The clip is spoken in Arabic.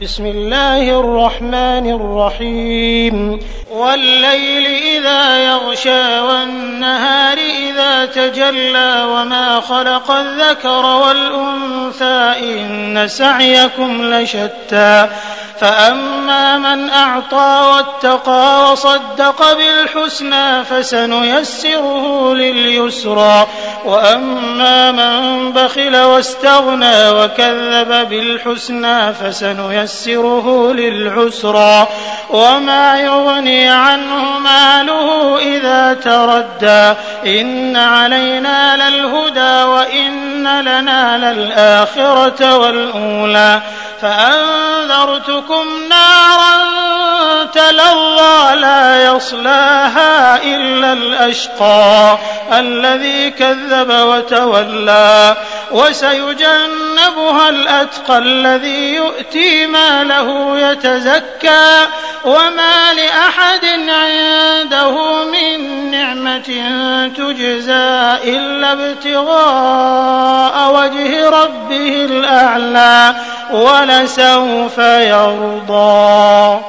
بسم الله الرحمن الرحيم والليل إذا يغشى والنهار إذا تجلى وما خلق الذكر والأنثى إن سعيكم لشتى فأما من أعطى واتقى وصدق بالحسنى فسنيسره لليسرى وأما من بخل واستغنى وكذب بالحسنى فسنيسره للعسرى وما يغني عنه ماله إذا تردى إن علينا للهدى وإن لنا للآخرة والأولى فأنذرتكم نارا تلظى لا يصلاها إلا الأشقى الذي كذب وتولى وسيجنبها الأتقى الذي يؤتي ماله يتزكى وما لأحد عنده من نعمة تجزى إلا ابتغاء وجه ربه الأعلى ولسوف يرضى.